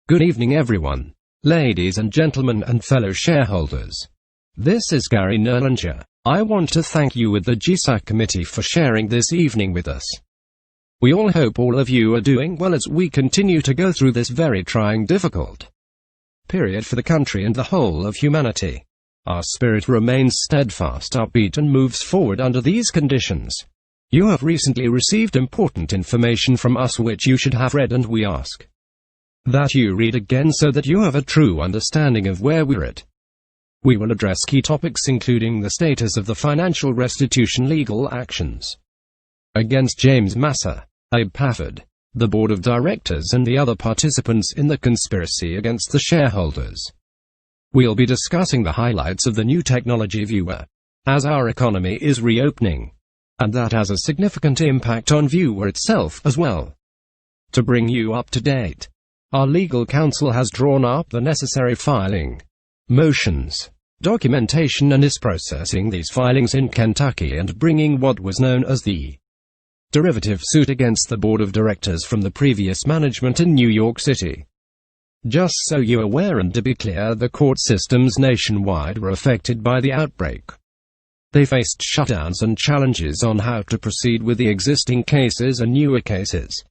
Good evening everyone, ladies and gentlemen and fellow shareholders. This is Gary Nerlinger. I want to thank you with the GSAC committee for sharing this evening with us. We all hope all of you are doing well as we continue to go through this very trying, difficult period for the country and the whole of humanity. Our spirit remains steadfast, upbeat and moves forward under these conditions. You have recently received important information from us which you should have read, and we ask that you read again so that you have a true understanding of where we're at. We will address key topics including the status of the financial restitution legal actions against James Massa, Abe Pafford, the board of directors and the other participants in the conspiracy against the shareholders. We'll be discussing the highlights of the new technology viewer, as our economy is reopening, and that has a significant impact on viewer itself as well. To bring you up to date, our legal counsel has drawn up the necessary filing motions, documentation and is processing these filings in Kentucky and bringing what was known as the derivative suit against the board of directors from the previous management in New York City. Just so you're aware and to be clear, the court systems nationwide were affected by the outbreak. They faced shutdowns and challenges on how to proceed with the existing cases and newer cases,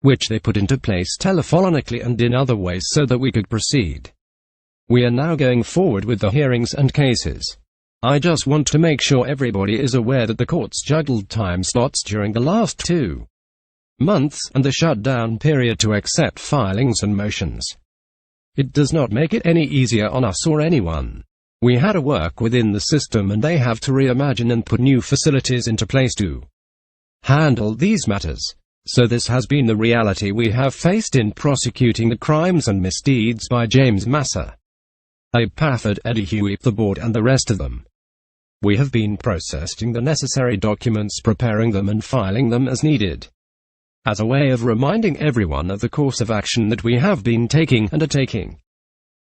which they put into place telephonically and in other ways so that we could proceed. We are now going forward with the hearings and cases. I just want to make sure everybody is aware that the courts juggled time slots during the last 2 months and the shutdown period to accept filings and motions. It does not make it any easier on us or anyone. We had to work within the system and they have to reimagine and put new facilities into place to handle these matters. So this has been the reality we have faced in prosecuting the crimes and misdeeds by James Massa, Abe Pafford, Eddie Huey, the board and the rest of them. We have been processing the necessary documents, preparing them and filing them as needed, as a way of reminding everyone of the course of action that we have been taking and are taking.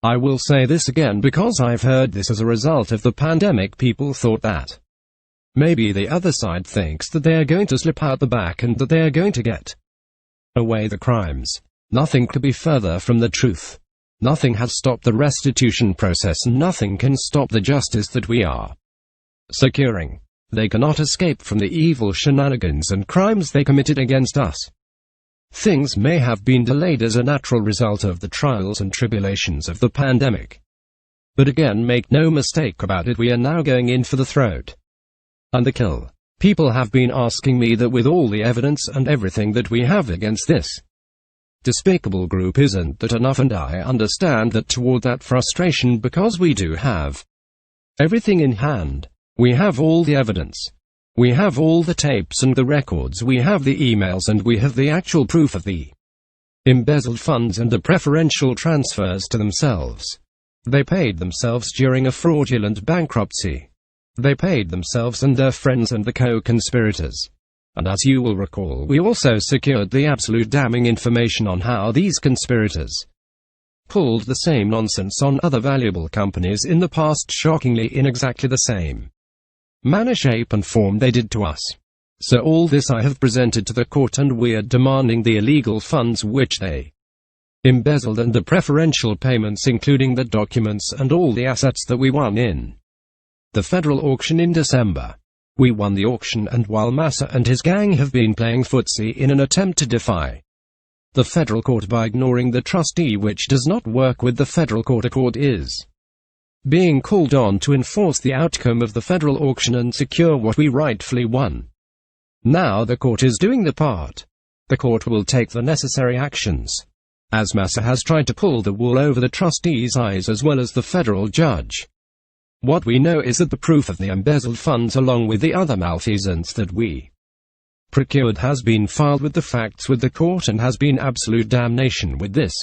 I will say this again because I've heard this as a result of the pandemic. People thought that maybe the other side thinks that they are going to slip out the back and that they are going to get away the crimes. Nothing could be further from the truth. Nothing has stopped the restitution process and nothing can stop the justice that we are securing. They cannot escape from the evil shenanigans and crimes they committed against us. Things may have been delayed as a natural result of the trials and tribulations of the pandemic. But again, make no mistake about it, we are now going in for the throat and the kill. People have been asking me that with all the evidence and everything that we have against this despicable group, isn't that enough? And I understand that toward that frustration, because we do have everything in hand. We have all the evidence. We have all the tapes and the records. We have the emails and we have the actual proof of the embezzled funds and the preferential transfers to themselves. They paid themselves during a fraudulent bankruptcy. They paid themselves and their friends and the co-conspirators. And as you will recall, we also secured the absolute damning information on how these conspirators pulled the same nonsense on other valuable companies in the past, shockingly in exactly the same manner, shape and form they did to us. So all this I have presented to the court and we are demanding the illegal funds which they embezzled and the preferential payments, including the documents and all the assets that we won in the federal auction in December. We won the auction, and while Massa and his gang have been playing footsie in an attempt to defy the federal court by ignoring the trustee which does not work with the federal court, a court is being called on to enforce the outcome of the federal auction and secure what we rightfully won. Now the court is doing the part. The court will take the necessary actions, as Massa has tried to pull the wool over the trustees' eyes as well as the federal judge. What we know is that the proof of the embezzled funds along with the other malfeasance that we procured has been filed with the facts with the court and has been absolute damnation with this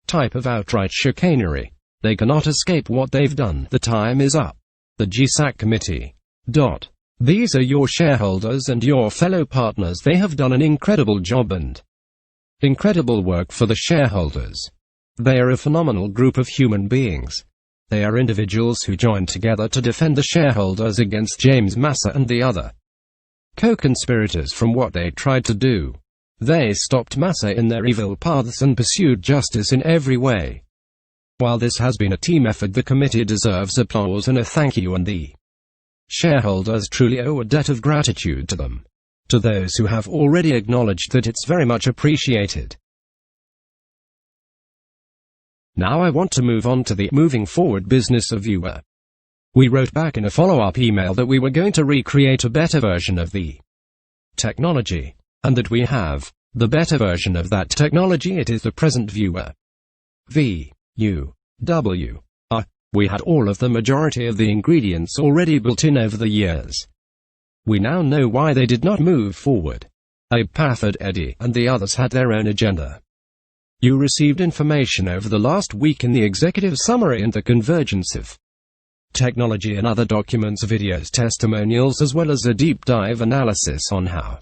type of outright chicanery. They cannot escape what they've done. The time is up. The GSAC committee. These are your shareholders and your fellow partners. They have done an incredible job and incredible work for the shareholders. They are a phenomenal group of human beings. They are individuals who joined together to defend the shareholders against James Massa and the other co-conspirators from what they tried to do. They stopped Massa in their evil paths and pursued justice in every way. While this has been a team effort, the committee deserves applause and a thank you, and the shareholders truly owe a debt of gratitude to them. To those who have already acknowledged that, it's very much appreciated. Now I want to move on to the moving forward business of Viewer. We wrote back in a follow-up email that we were going to recreate a better version of the technology, and that we have the better version of that technology. It is the present Viewer. V-U-W-R. We had all of the majority of the ingredients already built in over the years. We now know why they did not move forward. Abe Pafford, Eddie, and the others had their own agenda. You received information over the last week in the executive summary and the convergence of technology and other documents, videos, testimonials, as well as a deep dive analysis on how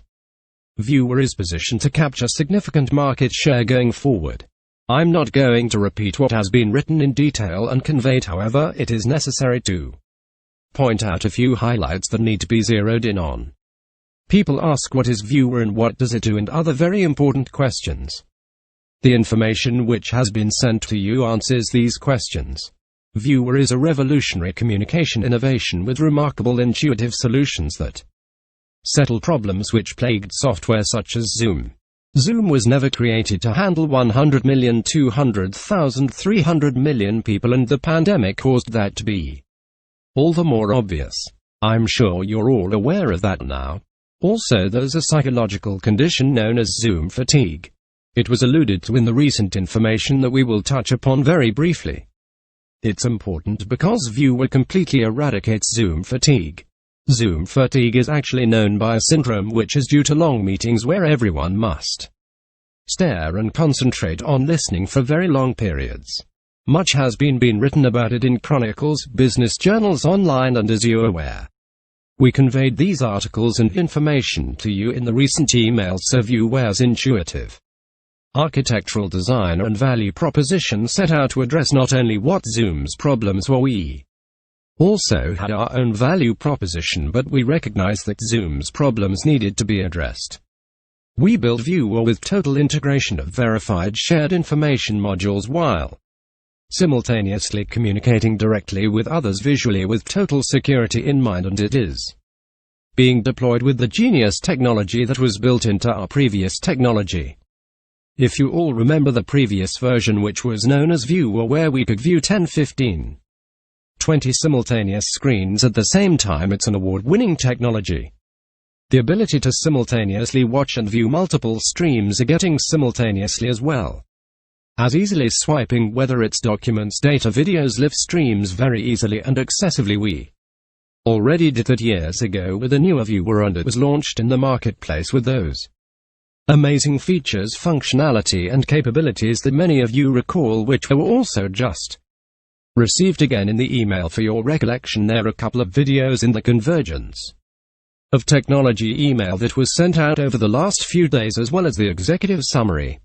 Viewer is positioned to capture significant market share going forward. I'm not going to repeat what has been written in detail and conveyed, however, it is necessary to point out a few highlights that need to be zeroed in on. People ask, what is Viewer and what does it do, and other very important questions. The information which has been sent to you answers these questions. Viewer is a revolutionary communication innovation with remarkable intuitive solutions that settle problems which plagued software such as Zoom. Zoom was never created to handle 100 million, 200,000, 300 million people, and the pandemic caused that to be all the more obvious. I'm sure you're all aware of that now. Also, there's a psychological condition known as Zoom fatigue. It was alluded to in the recent information that we will touch upon very briefly. It's important because Viewer completely eradicates Zoom fatigue. Zoom fatigue is actually known by a syndrome which is due to long meetings where everyone must stare and concentrate on listening for very long periods. Much has been written about it in chronicles, business journals, online, and as you're aware, we conveyed these articles and information to you in the recent emails, so Viewer's intuitive architectural design and value proposition set out to address not only what Zoom's problems were, we also had our own value proposition, but we recognized that Zoom's problems needed to be addressed. We built Viewer with total integration of verified shared information modules while simultaneously communicating directly with others visually with total security in mind, and it is being deployed with the genius technology that was built into our previous technology. If you all remember the previous version, which was known as Viewer, where we could view 10, 15, 20 simultaneous screens at the same time, it's an award-winning technology. The ability to simultaneously watch and view multiple streams are getting simultaneously as well as easily swiping, whether it's documents, data, videos, live streams, very easily and accessibly. We already did that years ago with a newer Viewer, and it was launched in the marketplace with those amazing features, functionality, and capabilities that many of you recall, which were also just received again in the email. For your recollection, there are a couple of videos in the Convergence of Technology email that was sent out over the last few days, as well as the executive summary.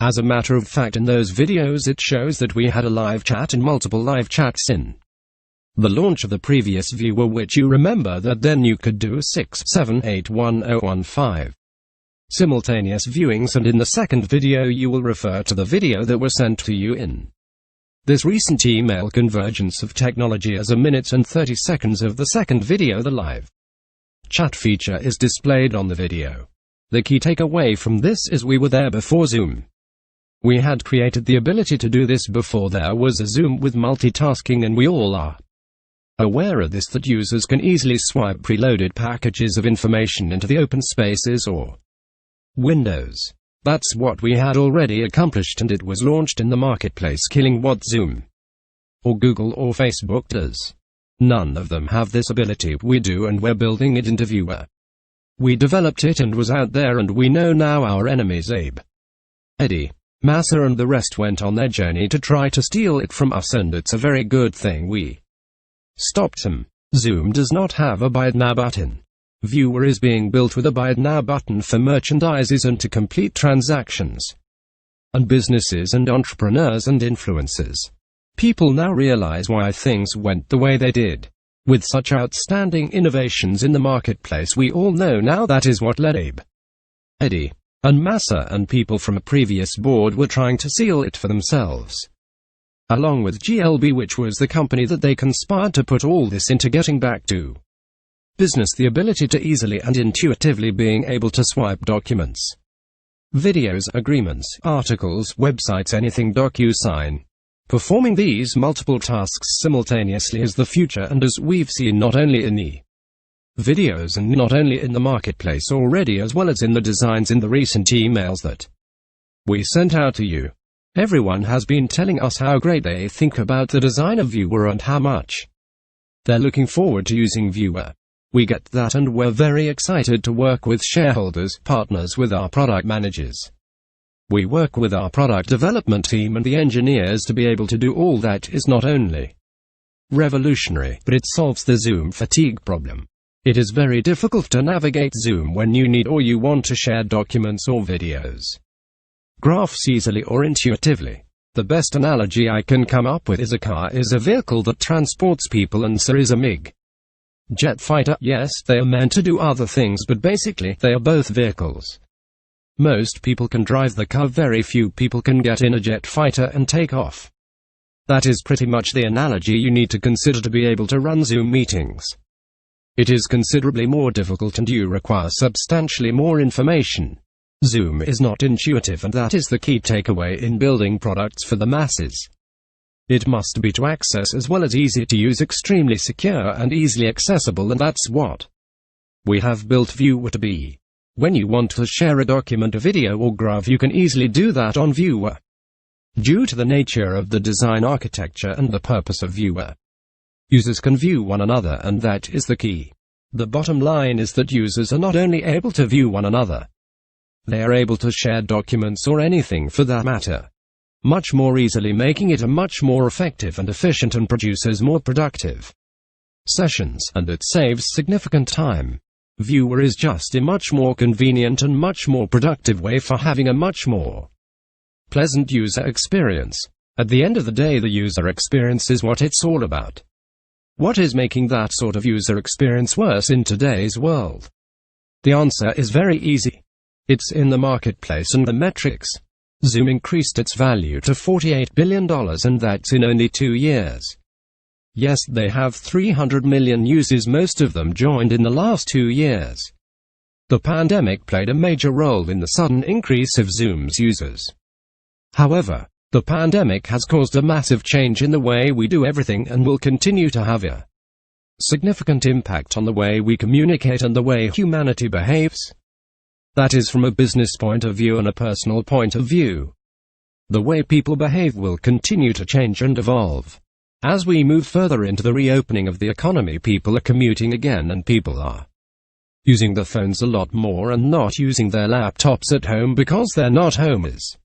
As a matter of fact, in those videos it shows that we had a live chat and multiple live chats in the launch of the previous Viewer, which you remember that then you could do 6, 7, 8, 1, 0, 1, 5 simultaneous viewings, and in the second video you will refer to the video that was sent to you in this recent email, Convergence of Technology, as a minute and 30 seconds of the second video. The live chat feature is displayed on the video. The key takeaway from this is we were there before Zoom. We had created the ability to do this before there was a Zoom with multitasking, and we all are aware of this, that users can easily swipe preloaded packages of information into the open spaces or windows. That's what we had already accomplished, and it was launched in the marketplace, killing what Zoom or Google or Facebook does. None of them have this ability. We do, and we're building it into Viewer. We developed it and was out there, and we know now our enemies Abe, Eddie, Massa and the rest went on their journey to try to steal it from us, and it's a very good thing we stopped them. Zoom does not have a Buy It Now button. Viewer is being built with a Buy It Now button for merchandises and to complete transactions. And businesses and entrepreneurs and influencers. People now realize why things went the way they did. With such outstanding innovations in the marketplace, we all know now that is what led Abe, Eddie, and Massa and people from a previous board were trying to seal it for themselves. Along with GLB, which was the company that they conspired to put all this into getting back to business, the ability to easily and intuitively being able to swipe documents, videos, agreements, articles, websites, anything, DocuSign. Performing these multiple tasks simultaneously is the future, and as we've seen not only in the videos and not only in the marketplace already, as well as in the designs in the recent emails that we sent out to you. Everyone has been telling us how great they think about the design of Viewer and how much they're looking forward to using Viewer. We get that, and we're very excited to work with shareholders, partners, with our product managers. We work with our product development team and the engineers to be able to do all that is not only revolutionary, but it solves the Zoom fatigue problem. It is very difficult to navigate Zoom when you need or you want to share documents or videos, graphs easily or intuitively. The best analogy I can come up with is a car is a vehicle that transports people, and so is a MiG jet fighter. Yes, they are meant to do other things, but basically, they are both vehicles. Most people can drive the car, very few people can get in a jet fighter and take off. That is pretty much the analogy you need to consider to be able to run Zoom meetings. It is considerably more difficult and you require substantially more information. Zoom is not intuitive, and that is the key takeaway in building products for the masses. It must be to access as well as easy to use, extremely secure and easily accessible, and that's what we have built Viewer to be. When you want to share a document, a video or graph, you can easily do that on Viewer. Due to the nature of the design architecture and the purpose of Viewer, users can view one another, and that is the key. The bottom line is that users are not only able to view one another, they are able to share documents or anything for that matter much more easily, making it a much more effective and efficient and produces more productive sessions, and it saves significant time. Viewer is just a much more convenient and much more productive way for having a much more pleasant user experience. At the end of the day, the user experience is what it's all about. What is making that sort of user experience worse in today's world? The answer is very easy. It's in the marketplace and the metrics. Zoom increased its value to $48 billion, and that's in only 2 years. Yes, they have 300 million users, most of them joined in the last 2 years. The pandemic played a major role in the sudden increase of Zoom's users. However, the pandemic has caused a massive change in the way we do everything and will continue to have a significant impact on the way we communicate and the way humanity behaves. That is from a business point of view and a personal point of view. The way people behave will continue to change and evolve. As we move further into the reopening of the economy, people are commuting again and people are using their phones a lot more and not using their laptops at home because they're not home as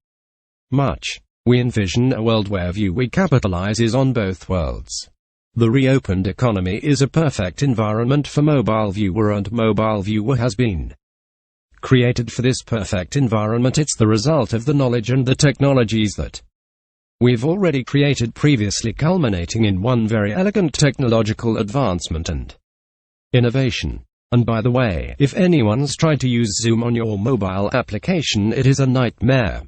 much. We envision a world where Viewer capitalizes on both worlds. The reopened economy is a perfect environment for mobile Viewer, and mobile Viewer has been created for this perfect environment. It's the result of the knowledge and the technologies that we've already created previously, culminating in one very elegant technological advancement and innovation. And by the way, if anyone's tried to use Zoom on your mobile application, it is a nightmare.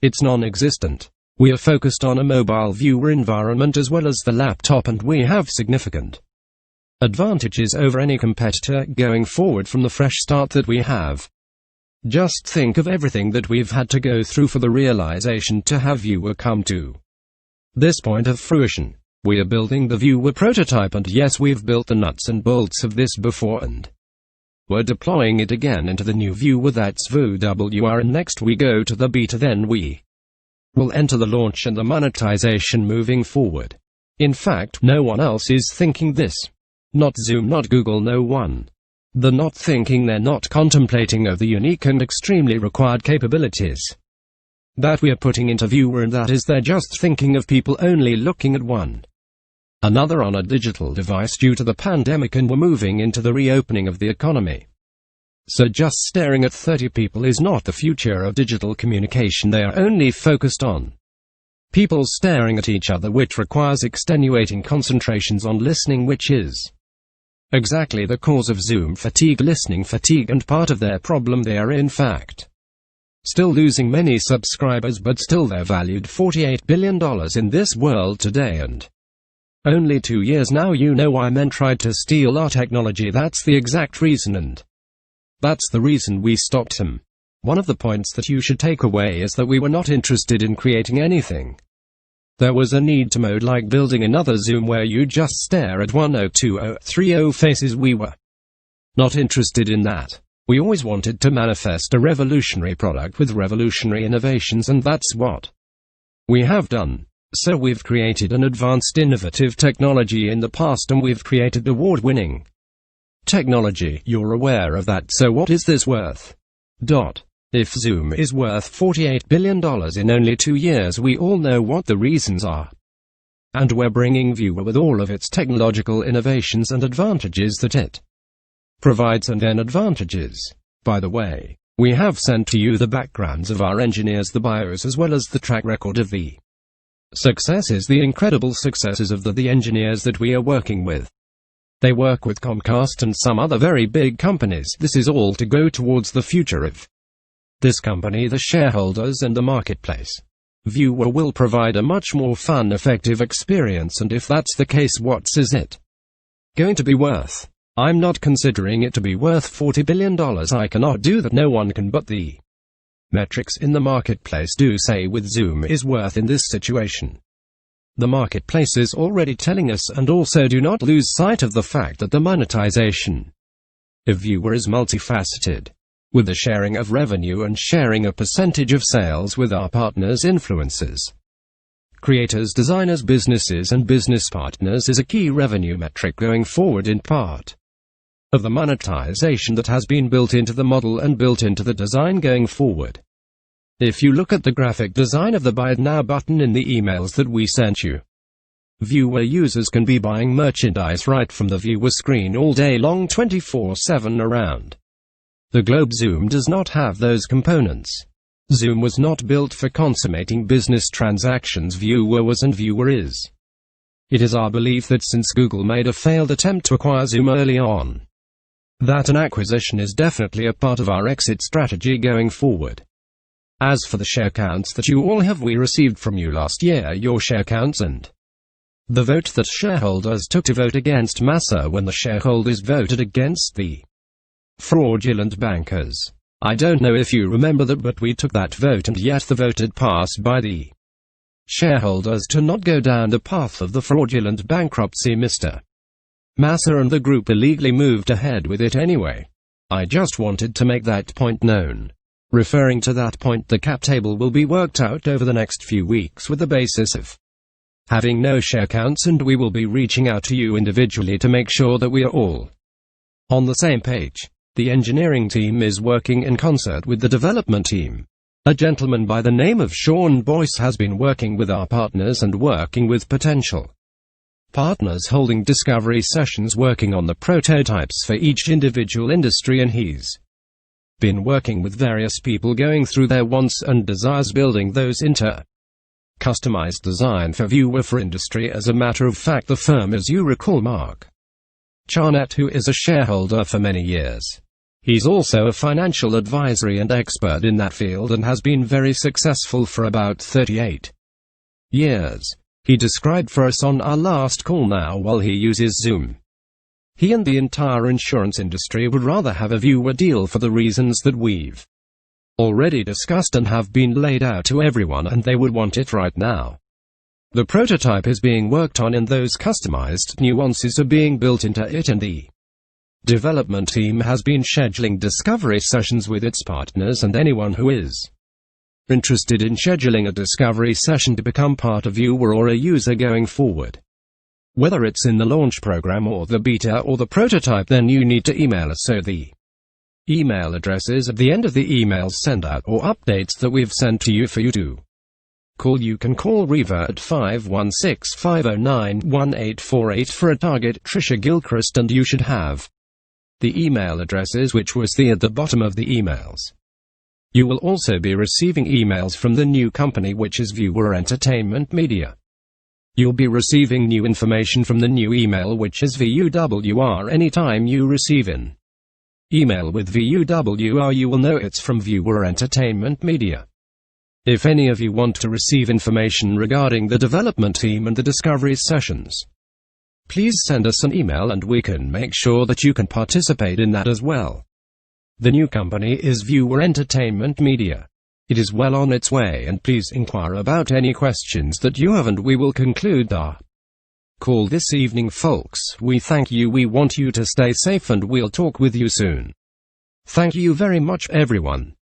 It's non-existent. We are focused on a mobile Viewer environment as well as the laptop, and we have significant advantages over any competitor going forward from the fresh start that we have. Just think of everything that we've had to go through for the realization to have Viewer come to this point of fruition. We are building the Viewer prototype, and yes, we've built the nuts and bolts of this before, and we're deploying it again into the new Viewer, that's VWR, and next we go to the beta, then we will enter the launch and the monetization moving forward. In fact, no one else is thinking this. Not Zoom, not Google, no one. They're not thinking, they're not contemplating of the unique and extremely required capabilities that we are putting into Viewer, and that is they're just thinking of people only looking at one another on a digital device due to the pandemic, and we're moving into the reopening of the economy. So just staring at 30 people is not the future of digital communication. They are only focused on people staring at each other, which requires extenuating concentrations on listening, which is exactly the cause of Zoom fatigue, listening fatigue, and part of their problem. They are in fact Still losing many subscribers, but still they're valued $48 billion in this world today, and only 2 years now. You know why men tried to steal our technology. That's the exact reason, and that's the reason we stopped him. One of the points that you should take away is that we were not interested in creating anything. There was a need to mode like building another Zoom where you just stare at 102030 faces. We were not interested in that. We always wanted to manifest a revolutionary product with revolutionary innovations, and that's what we have done. So we've created an advanced innovative technology in the past, and we've created award-winning technology. You're aware of that. So what is this worth? If Zoom is worth $48 billion in only 2 years, we all know what the reasons are. And we're bringing Viewer with all of its technological innovations and advantages that it provides, and then advantages. By the way, we have sent to you the backgrounds of our engineers, the bios, as well as the track record of the successes, the incredible successes of the engineers that we are working with. They work with Comcast and some other very big companies. This is all to go towards the future of this company, the shareholders, and the marketplace. Viewer will provide a much more fun, effective experience, and if that's the case, what is it going to be worth? I'm not considering it to be worth $40 billion. I cannot do that. No one can, but the metrics in the marketplace do say with Zoom is worth in this situation. The marketplace is already telling us, and also do not lose sight of the fact that the monetization of Viewer is multifaceted, with the sharing of revenue and sharing a percentage of sales with our partners, influencers, creators, designers, businesses, and business partners is a key revenue metric going forward, in part of the monetization that has been built into the model and built into the design going forward. If you look at the graphic design of the Buy It Now button in the emails that we sent you, Viewer users can be buying merchandise right from the Viewer screen all day long, 24/7 around the globe. Zoom does not have those components. Zoom was not built for consummating business transactions. Viewer was, and Viewer is. It is our belief that since Google made a failed attempt to acquire Zoom early on, that an acquisition is definitely a part of our exit strategy going forward. As for the share counts that you all have, we received from you last year your share counts and the vote that shareholders took to vote against Massa when the shareholders voted against the fraudulent bankers. I don't know if you remember that, but we took that vote, and yet the vote had passed by the shareholders to not go down the path of the fraudulent bankruptcy. Mr. Massa and the group illegally moved ahead with it anyway. I just wanted to make that point known. Referring to that point, the cap table will be worked out over the next few weeks with the basis of having no share counts, and we will be reaching out to you individually to make sure that we are all on the same page. The engineering team is working in concert with the development team. A gentleman by the name of Sean Boyce has been working with our partners and working with potential partners, holding discovery sessions, working on the prototypes for each individual industry, and he's been working with various people, going through their wants and desires, building those into customized design for Viewer for industry. As a matter of fact, the firm, as you recall, Mark Charnett, who is a shareholder for many years. He's also a financial advisory and expert in that field and has been very successful for about 38 years. He described for us on our last call now while he uses Zoom. He and the entire insurance industry would rather have a Viewer deal for the reasons that we've already discussed and have been laid out to everyone, and they would want it right now. The prototype is being worked on and those customized nuances are being built into it, and the development team has been scheduling discovery sessions with its partners and anyone who is interested in scheduling a discovery session to become part of Viewer or a user going forward. Whether it's in the launch program or the beta or the prototype, then you need to email us. So the email address is at the end of the emails send out or updates that we've sent to you for you to call. You can call Reva at 516-509-1848 for a target, Trisha Gilchrist, and you should have the email addresses which was at the bottom of the emails. You will also be receiving emails from the new company, which is Viewer Entertainment Media. You'll be receiving new information from the new email, which is VUWR, anytime you receive in email with VUWR, you will know it's from Viewer Entertainment Media. If any of you want to receive information regarding the development team and the discovery sessions, please send us an email and we can make sure that you can participate in that as well. The new company is Viewer Entertainment Media. It is well on its way, and please inquire about any questions that you have and we will conclude our call this evening, folks. We thank you, we want you to stay safe, and we'll talk with you soon. Thank you very much, everyone.